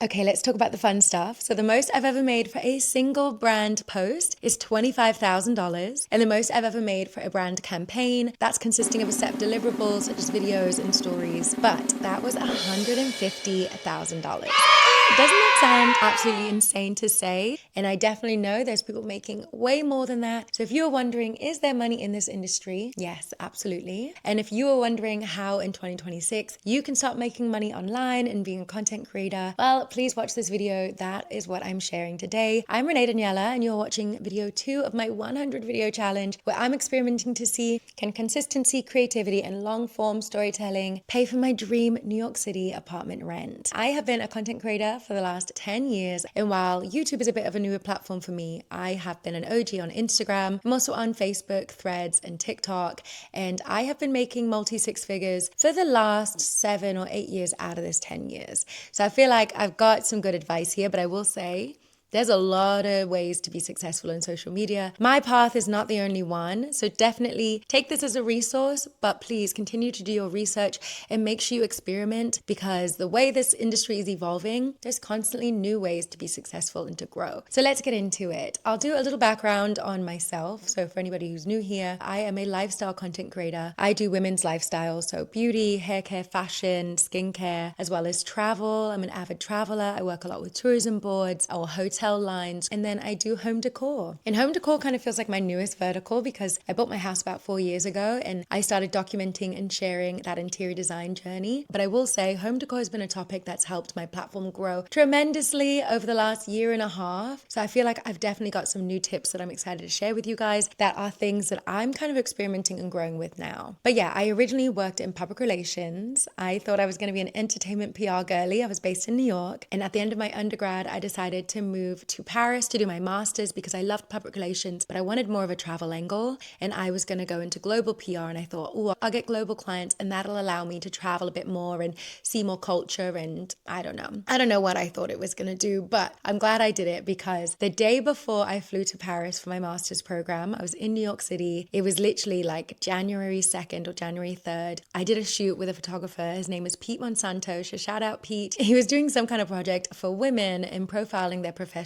Okay, let's talk about the fun stuff. So the most I've ever made for a single brand post is $25,000. And the most I've ever made for a brand campaign, that's consisting of a set of deliverables such as videos and stories. But that was $150,000. Doesn't that sound absolutely insane to say? And I definitely know there's people making way more than that. So if you're wondering, is there money in this industry? Yes, absolutely. And if you are wondering how in 2026 you can start making money online and being a content creator, well, please watch this video. That is what I'm sharing today. I'm Renee Daniela, and you're watching video 2 of my 100 video challenge, where I'm experimenting to see, can consistency, creativity, and long form storytelling pay for my dream New York City apartment rent? I have been a content creator for the last 10 years, and while YouTube is a bit of a newer platform for me, I have been an OG on Instagram. I'm also on Facebook, Threads, and TikTok, and I have been making multi-six figures for the last 7 or 8 years out of this 10 years. So I feel like I've got some good advice here, but I will say, there's a lot of ways to be successful in social media. My path is not the only one, so definitely take this as a resource, but please continue to do your research and make sure you experiment, because the way this industry is evolving, there's constantly new ways to be successful and to grow. So let's get into it. I'll do a little background on myself. So for anybody who's new here, I am a lifestyle content creator. I do women's lifestyle, so beauty, hair care, fashion, skincare, as well as travel. I'm an avid traveler. I work a lot with tourism boards or hotel lines, and then I do home decor. And home decor kind of feels like my newest vertical, because I bought my house about 4 years ago and I started documenting and sharing that interior design journey. But I will say home decor has been a topic that's helped my platform grow tremendously over the last year and a half. So I feel like I've definitely got some new tips that I'm excited to share with you guys that are things that I'm kind of experimenting and growing with now. But yeah, I originally worked in public relations. I thought I was going to be an entertainment PR girly. I was based in New York, and at the end of my undergrad, I decided to move to Paris to do my master's because I loved public relations, but I wanted more of a travel angle, and I was going to go into global PR, and I thought, oh, I'll get global clients and that'll allow me to travel a bit more and see more culture, and I don't know what I thought it was going to do, but I'm glad I did it, because the day before I flew to Paris for my master's program, I was in New York City. It was literally like January 2nd or January 3rd. I did a shoot with a photographer. His name is Pete Monsanto, so shout out Pete. He was doing some kind of project for women and profiling their professions.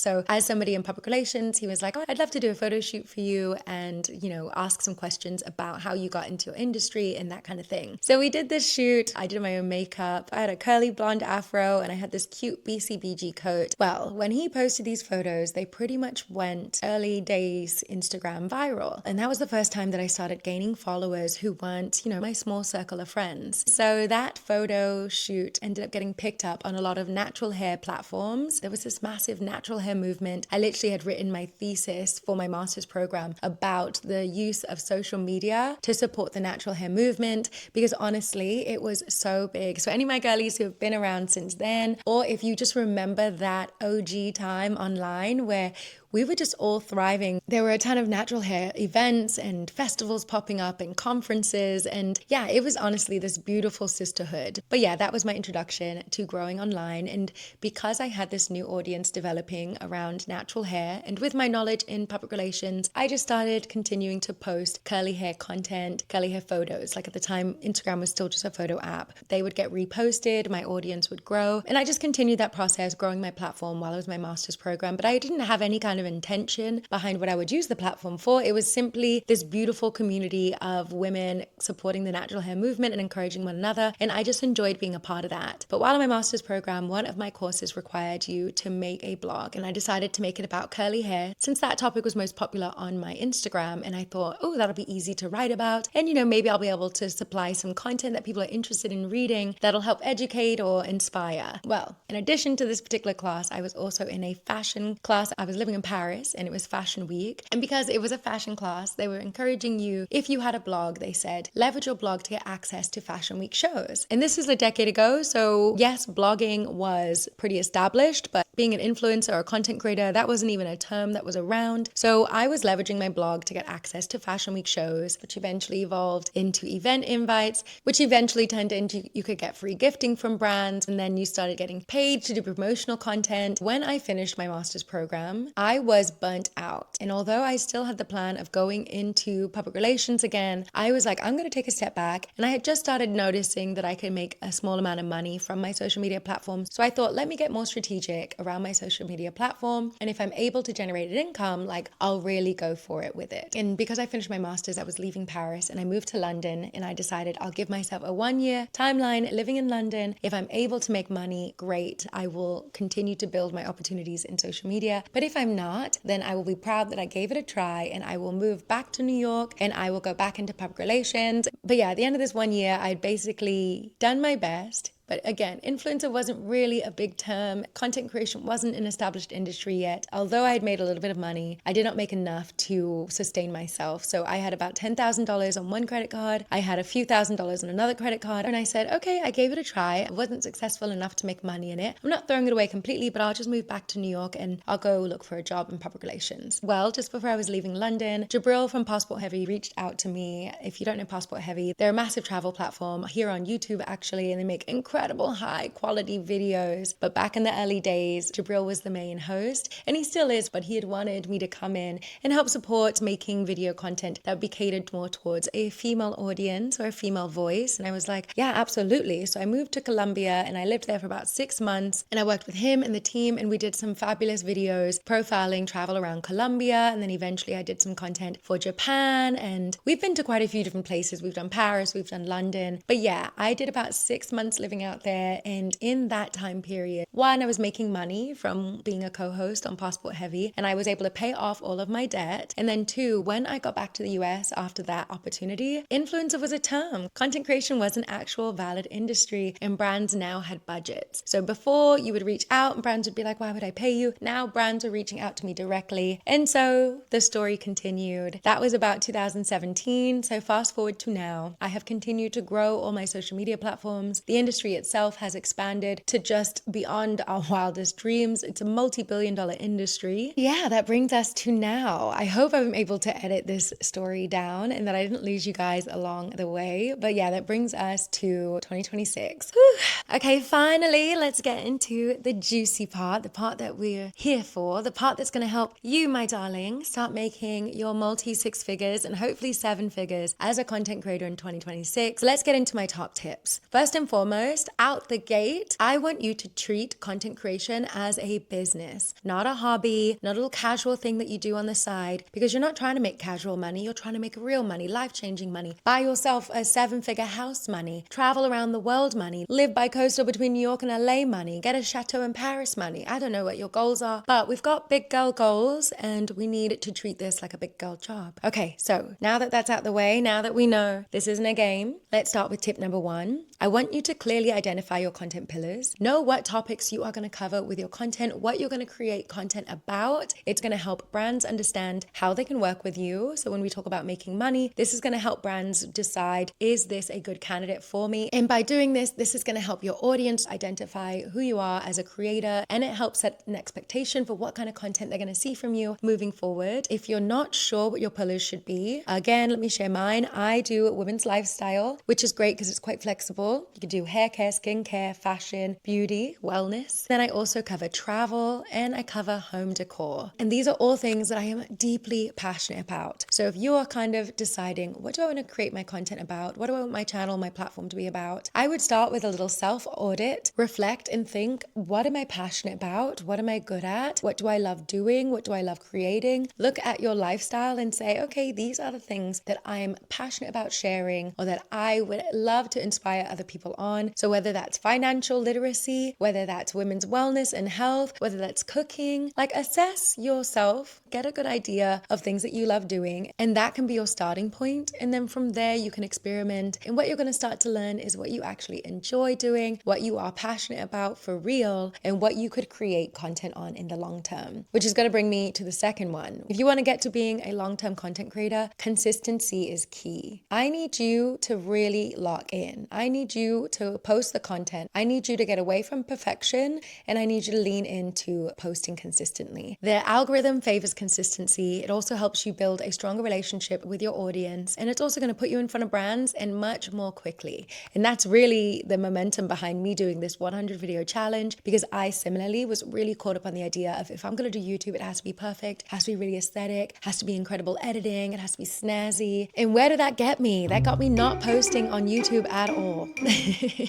So as somebody in public relations, he was like, oh, I'd love to do a photo shoot for you and, ask some questions about how you got into your industry and that kind of thing. So we did this shoot. I did my own makeup. I had a curly blonde afro and I had this cute BCBG coat. Well, when he posted these photos, they pretty much went early days Instagram viral. And that was the first time that I started gaining followers who weren't, my small circle of friends. So that photo shoot ended up getting picked up on a lot of natural hair platforms. There was this massive natural hair movement. I literally had written my thesis for my master's program about the use of social media to support the natural hair movement, because honestly, it was so big. So any of my girlies who have been around since then, or if you just remember that OG time online where we were just all thriving. There were a ton of natural hair events and festivals popping up and conferences. And yeah, it was honestly this beautiful sisterhood. But yeah, that was my introduction to growing online. And because I had this new audience developing around natural hair, and with my knowledge in public relations, I just started continuing to post curly hair content, curly hair photos. Like at the time, Instagram was still just a photo app. They would get reposted, my audience would grow. And I just continued that process, growing my platform while I was in my master's program. But I didn't have any kind of intention behind what I would use the platform for. It was simply this beautiful community of women supporting the natural hair movement and encouraging one another. And I just enjoyed being a part of that. But while in my master's program, one of my courses required you to make a blog. And I decided to make it about curly hair, since that topic was most popular on my Instagram. And I thought, oh, that'll be easy to write about. And, maybe I'll be able to supply some content that people are interested in reading that'll help educate or inspire. Well, in addition to this particular class, I was also in a fashion class. I was living in Paris and it was fashion week. And because it was a fashion class, they were encouraging you, if you had a blog, they said, leverage your blog to get access to fashion week shows. And this is a decade ago. So yes, blogging was pretty established, but being an influencer or a content creator, that wasn't even a term that was around. So I was leveraging my blog to get access to fashion week shows, which eventually evolved into event invites, which eventually turned into you could get free gifting from brands. And then you started getting paid to do promotional content. When I finished my master's program, I was burnt out. And although I still had the plan of going into public relations again, I was like, I'm going to take a step back. And I had just started noticing that I could make a small amount of money from my social media platforms. So I thought, let me get more strategic around my social media platform. And if I'm able to generate an income, like I'll really go for it with it. And because I finished my master's, I was leaving Paris and I moved to London, and I decided I'll give myself a 1-year timeline living in London. If I'm able to make money, great. I will continue to build my opportunities in social media. But if I'm not, then I will be proud that I gave it a try, and I will move back to New York and I will go back into public relations. But yeah, at the end of this 1 year, I'd basically done my best. But again, influencer wasn't really a big term. Content creation wasn't an established industry yet. Although I had made a little bit of money, I did not make enough to sustain myself. So I had about $10,000 on one credit card. I had a few $1,000s on another credit card. And I said, okay, I gave it a try. I wasn't successful enough to make money in it. I'm not throwing it away completely, but I'll just move back to New York and I'll go look for a job in public relations. Well, just before I was leaving London, Jabril from Passport Heavy reached out to me. If you don't know Passport Heavy, they're a massive travel platform here on YouTube actually, and they make incredible high quality videos. But back in the early days, Jabril was the main host, and he still is, but he had wanted me to come in and help support making video content that would be catered more towards a female audience or a female voice. And I was like, yeah, absolutely. So I moved to Colombia and I lived there for about 6 months, and I worked with him and the team, and we did some fabulous videos profiling travel around Colombia. And then eventually I did some content for Japan, and we've been to quite a few different places. We've done Paris, we've done London. But yeah, I did about 6 months living out there, and in that time period, one, I was making money from being a co-host on Passport Heavy, and I was able to pay off all of my debt. And then two, when I got back to the US after that opportunity, influencer was a term. Content creation was an actual valid industry, and brands now had budgets. So before, you would reach out and brands would be like, why would I pay you? Now brands are reaching out to me directly. And so the story continued. That was about 2017. So fast forward to now, I have continued to grow all my social media platforms. The industry itself has expanded to just beyond our wildest dreams. It's a multi-billion-dollar industry. Yeah, that brings us to now. I hope I'm able to edit this story down and that I didn't lose you guys along the way. But yeah, that brings us to 2026. Whew. Okay, finally, let's get into the juicy part, the part that we're here for, the part that's going to help you, my darling, start making your multi-6 figures and hopefully 7 figures as a content creator in 2026. Let's get into my top tips. First and foremost, out the gate, I want you to treat content creation as a business, not a hobby, not a little casual thing that you do on the side, because you're not trying to make casual money, you're trying to make real money, life-changing money, buy yourself a 7-figure house money, travel around the world money, live by coastal between New York and LA money, get a chateau in Paris money. I don't know what your goals are, but we've got big girl goals and we need to treat this like a big girl job. Okay, so now that that's out the way, now that we know this isn't a game, let's start with tip number 1. I want you to clearly identify your content pillars. Know what topics you are going to cover with your content, what you're going to create content about. It's going to help brands understand how they can work with you. So when we talk about making money, this is going to help brands decide, is this a good candidate for me? And by doing this, this is going to help your audience identify who you are as a creator, and it helps set an expectation for what kind of content they're going to see from you moving forward. If you're not sure what your pillars should be, again, let me share mine. I do women's lifestyle, which is great because it's quite flexible. You can do hair care, skincare, fashion, beauty, wellness. Then I also cover travel and I cover home decor. And these are all things that I am deeply passionate about. So if you are kind of deciding, what do I want to create my content about? What do I want my channel, my platform to be about? I would start with a little self-audit, reflect and think, what am I passionate about? What am I good at? What do I love doing? What do I love creating? Look at your lifestyle and say, okay, these are the things that I'm passionate about sharing or that I would love to inspire other people on. So whether that's financial literacy, whether that's women's wellness and health, whether that's cooking, like assess yourself, get a good idea of things that you love doing, and that can be your starting point. And then from there you can experiment, and what you're going to start to learn is what you actually enjoy doing, what you are passionate about for real, and what you could create content on in the long term. Which is going to bring me to the second one. If you want to get to being a long-term content creator, consistency is key. I need you to really lock in. I need need you to post the content. I need you to get away from perfection, and I need you to lean into posting consistently. The algorithm favors consistency. It also helps you build a stronger relationship with your audience, and it's also going to put you in front of brands and much more quickly. And that's really the momentum behind me doing this 100 video challenge, because I similarly was really caught up on the idea of, if I'm going to do YouTube, it has to be perfect, has to be really aesthetic, has to be incredible editing, it has to be snazzy. And where did that get me? That got me not posting on YouTube at all.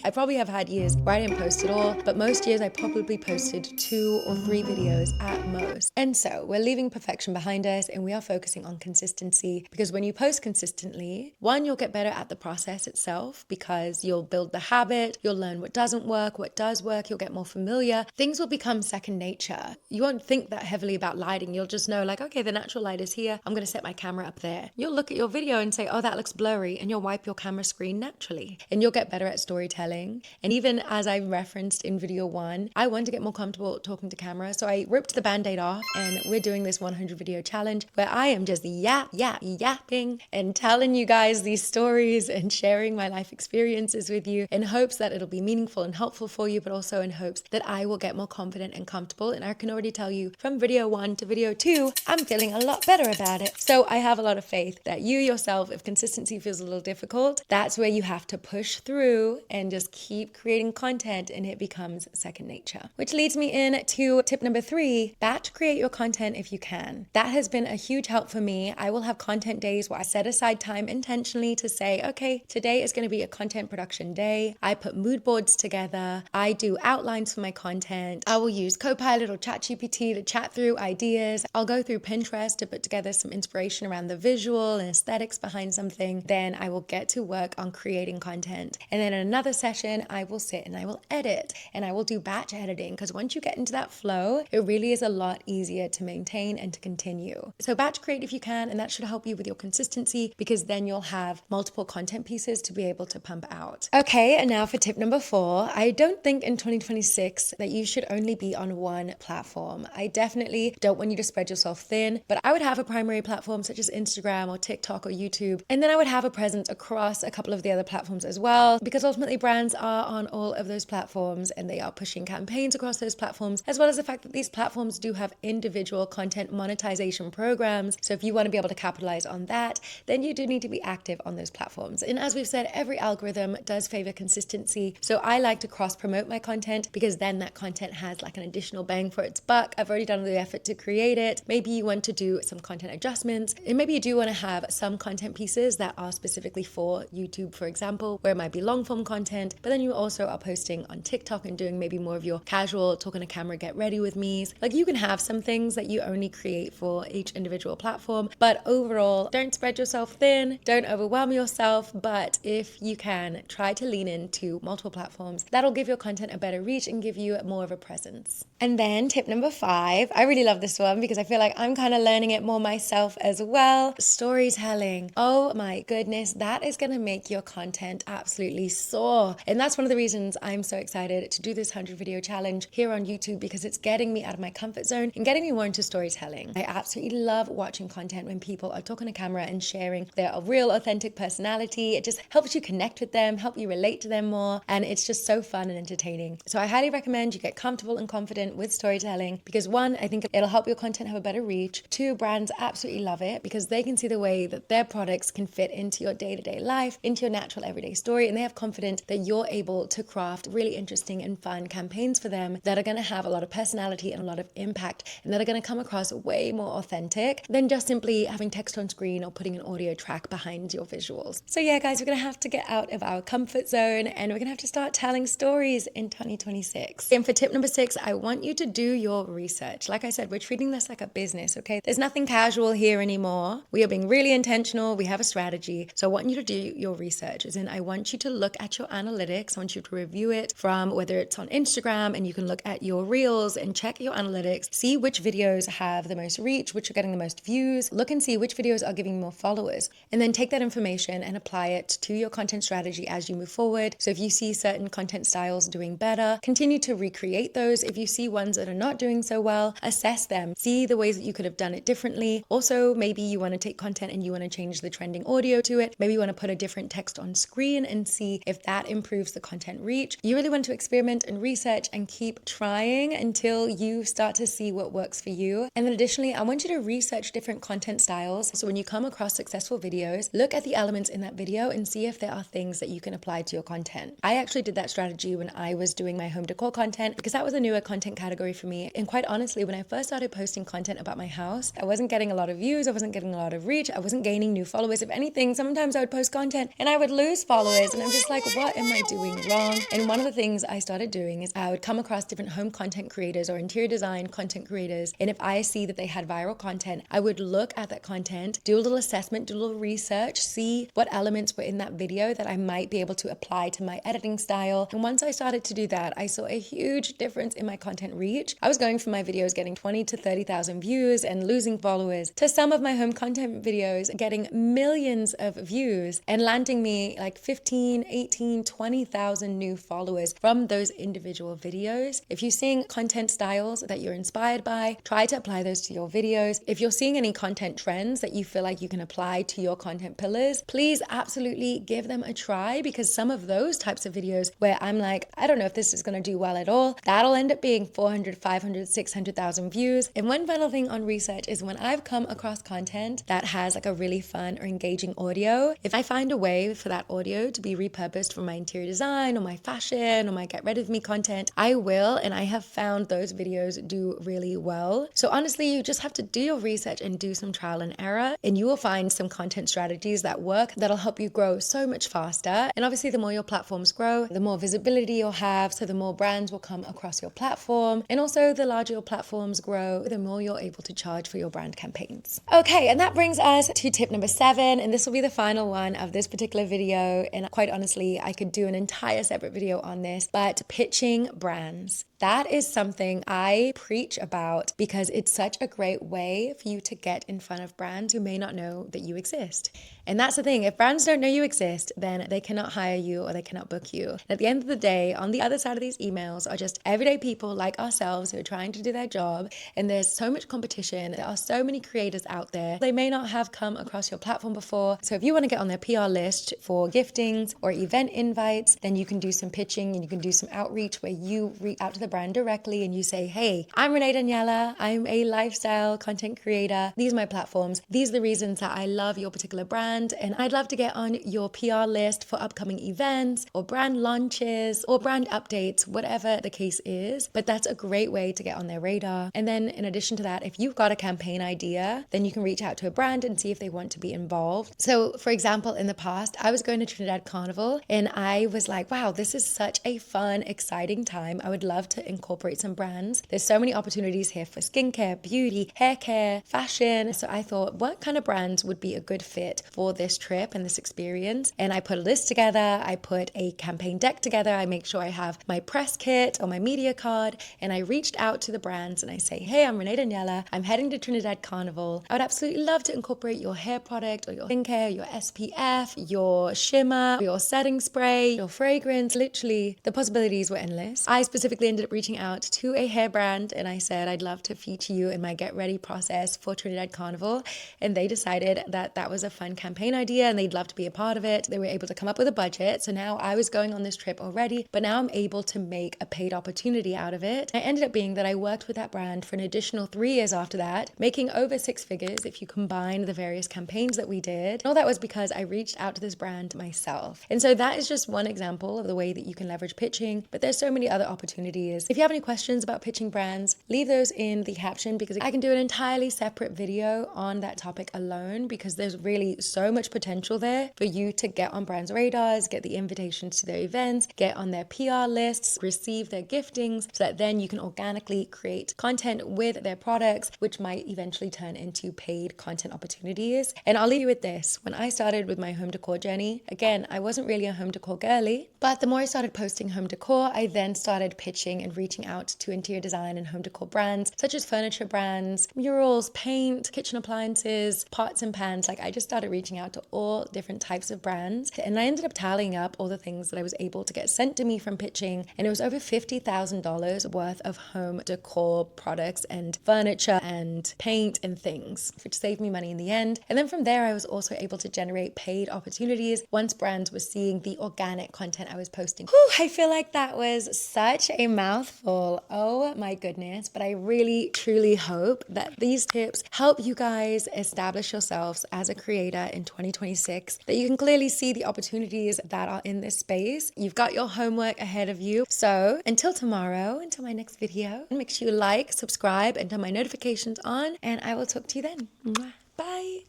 I probably have had years where I didn't post at all, but most years I probably posted 2 or 3 videos at most. And so we're leaving perfection behind us, and we are focusing on consistency, because when you post consistently, one, you'll get better at the process itself, because you'll build the habit, you'll learn what doesn't work, what does work, you'll get more familiar. Things will become second nature. You won't think that heavily about lighting. You'll just know, like, okay, the natural light is here, I'm going to set my camera up there. You'll look at your video and say, oh, that looks blurry, and you'll wipe your camera screen naturally. And you'll get better at storytelling. And even as I referenced in video 1, I want to get more comfortable talking to camera, so I ripped the band-aid off, and we're doing this 100 video challenge where I am just yapping and telling you guys these stories and sharing my life experiences with you, in hopes that it'll be meaningful and helpful for you, but also in hopes that I will get more confident and comfortable. And I can already tell you, from video 1 to video 2, I'm feeling a lot better about it. So I have a lot of faith that you yourself, if consistency feels a little difficult, that's where you have to push through and just keep creating content, and it becomes second nature. Which leads me in to tip number 3, batch create your content if you can. That has been a huge help for me. I will have content days where I set aside time intentionally to say, okay, today is going to be a content production day. I put mood boards together. I do outlines for my content. I will use Copilot or ChatGPT to chat through ideas. I'll go through Pinterest to put together some inspiration around the visual and aesthetics behind something. Then I will get to work on creating content. And then in another session, I will sit and I will edit, and I will do batch editing, because once you get into that flow, it really is a lot easier to maintain and to continue. So batch create if you can, and that should help you with your consistency, because then you'll have multiple content pieces to be able to pump out. Okay, and now for tip number 4. I don't think in 2026 that you should only be on one platform. I definitely don't want you to spread yourself thin, but I would have a primary platform such as Instagram or TikTok or YouTube, and then I would have a presence across a couple of the other platforms as well, because ultimately brands are on all of those platforms, and they are pushing campaigns across those platforms, as well as the fact that these platforms do have individual content monetization programs. So if you want to be able to capitalize on that, then you do need to be active on those platforms. And as we've said, every algorithm does favor consistency. So I like to cross promote my content, because then that content has like an additional bang for its buck. I've already done the effort to create it. Maybe you want to do some content adjustments, and maybe you do want to have some content pieces that are specifically for YouTube, for example, where it might be long form content, but then you also are posting on TikTok and doing maybe more of your casual talking to camera, get ready with me's. Like, you can have some things that you only create for each individual platform, but overall, don't spread yourself thin, don't overwhelm yourself, but if you can, try to lean into multiple platforms. That'll give your content a better reach and give you more of a presence. And then tip number 5, I really love this one because I feel like I'm kind of learning it more myself as well. Storytelling. Oh my goodness, that is going to make your content absolutely soar. And that's one of the reasons I'm so excited to do this 100 video challenge here on YouTube, because it's getting me out of my comfort zone and getting me more into storytelling. I absolutely love watching content when people are talking to camera and sharing their real authentic personality. It just helps you connect with them, help you relate to them more, and it's just so fun and entertaining. So I highly recommend you get comfortable and confident with storytelling, because 1, I think it'll help your content have a better reach. 2, brands absolutely love it because they can see the way that their products can fit into your day-to-day life, into your natural everyday story, and they have confidence that you're able to craft really interesting and fun campaigns for them that are going to have a lot of personality and a lot of impact, and that are going to come across way more authentic than just simply having text on screen or putting an audio track behind your visuals. So yeah, guys, we're going to have to get out of our comfort zone, and we're going to have to start telling stories in 2026. And for tip number 6, I want you to do your research. Like I said, we're treating this like a business, okay? There's nothing casual here anymore. We are being really intentional. We have a strategy. So I want you to do your research, as in I want you to look at your analytics. I want you to review it from whether it's on Instagram, and you can look at your reels and check your analytics, see which videos have the most reach, which are getting the most views, look and see which videos are giving more followers, and then take that information and apply it to your content strategy as you move forward. So if you see certain content styles doing better, continue to recreate those. If you see ones that are not doing so well, assess them, see the ways that you could have done it differently. Also, maybe you want to take content and you want to change the trending audio to it. Maybe you want to put a different text on screen and see see if that improves the content reach. You really want to experiment and research and keep trying until you start to see what works for you. And then additionally, I want you to research different content styles. So when you come across successful videos, look at the elements in that video and see if there are things that you can apply to your content. I actually did that strategy when I was doing my home decor content because that was a newer content category for me. And quite honestly, when I first started posting content about my house, I wasn't getting a lot of views, I wasn't getting a lot of reach, I wasn't gaining new followers. If anything, sometimes I would post content and I would lose followers, and I'm just like, what am I doing wrong? And one of the things I started doing is I would come across different home content creators or interior design content creators, and if I see that they had viral content, I would look at that content, do a little assessment, do a little research, see what elements were in that video that I might be able to apply to my editing style. And once I started to do that, I saw a huge difference in my content reach. I was going from my videos getting 20 to 30,000 views and losing followers to some of my home content videos getting millions of views and landing me like 15, 18, 20,000 new followers from those individual videos. If you're seeing content styles that you're inspired by, try to apply those to your videos. If you're seeing any content trends that you feel like you can apply to your content pillars, please absolutely give them a try, because some of those types of videos where I'm like, I don't know if this is going to do well at all, that'll end up being 400, 500, 600,000 views. And one final thing on research is when I've come across content that has like a really fun or engaging audio, if I find a way for that audio to be repurposed for my interior design or my fashion or my get rid of me content, I will. And I have found those videos do really well. So honestly, you just have to do your research and do some trial and error, and you will find some content strategies that work that'll help you grow so much faster. And obviously, the more your platforms grow, the more visibility you'll have, so the more brands will come across your platform. And also, the larger your platforms grow, the more you're able to charge for your brand campaigns. Okay, and that brings us to tip number 7, and this will be the final one of this particular video. And quite honestly, I could do an entire separate video on this, but pitching brands. That is something I preach about because it's such a great way for you to get in front of brands who may not know that you exist. And that's the thing, if brands don't know you exist, then they cannot hire you or they cannot book you. And at the end of the day, on the other side of these emails are just everyday people like ourselves who are trying to do their job. And there's so much competition. There are so many creators out there. They may not have come across your platform before. So if you want to get on their PR list for giftings or event invites, then you can do some pitching and you can do some outreach where you reach out to the brand directly and you say, hey, I'm Renee Daniela. I'm a lifestyle content creator. These are my platforms. These are the reasons that I love your particular brand. And I'd love to get on your PR list for upcoming events or brand launches or brand updates, whatever the case is. But that's a great way to get on their radar. And then in addition to that, if you've got a campaign idea, then you can reach out to a brand and see if they want to be involved. So for example, in the past, I was going to Trinidad Carnival and I was like, wow, this is such a fun, exciting time. I would love to incorporate some brands. There's so many opportunities here for skincare, beauty, hair care, fashion. So I thought, what kind of brands would be a good fit for this trip and this experience? And I put a list together. I put a campaign deck together. I make sure I have my press kit or my media card. And I reached out to the brands and I say, hey, I'm Renee Daniela. I'm heading to Trinidad Carnival. I would absolutely love to incorporate your hair product or your skincare, your SPF, your shimmer, your setting spray, your fragrance. Literally, the possibilities were endless. I specifically ended up reaching out to a hair brand and I said, I'd love to feature you in my get ready process for Trinidad Carnival. And they decided that that was a fun campaign idea and they'd love to be a part of it. They were able to come up with a budget. So now I was going on this trip already, but now I'm able to make a paid opportunity out of it. It ended up being that I worked with that brand for an additional 3 years after that, making over 6 figures if you combine the various campaigns that we did. And all that was because I reached out to this brand myself. And so that is just one example of the way that you can leverage pitching, but there's so many other opportunities. If you have any questions about pitching brands, leave those in the caption because I can do an entirely separate video on that topic alone, because there's really so much potential there for you to get on brands' radars, get the invitations to their events, get on their PR lists, receive their giftings, so that then you can organically create content with their products, which might eventually turn into paid content opportunities. And I'll leave you with this. When I started with my home decor journey, again, I wasn't really a home decor girly, but the more I started posting home decor, I then started pitching and reaching out to interior design and home decor brands, such as furniture brands, murals, paint, kitchen appliances, pots and pans. Like I just started reaching out to all different types of brands, and I ended up tallying up all the things that I was able to get sent to me from pitching, and it was over $50,000 worth of home decor products and furniture and paint and things, which saved me money in the end. And then from there, I was also able to generate paid opportunities once brands were seeing the organic content I was posting. Whew, I feel like that was such a mouthful. Oh my goodness. But I really, truly hope that these tips help you guys establish yourselves as a creator in 2026, that you can clearly see the opportunities that are in this space. You've got your homework ahead of you. So until tomorrow, until my next video, make sure you like, subscribe, and turn my notifications on, and I will talk to you then. Mwah. Bye.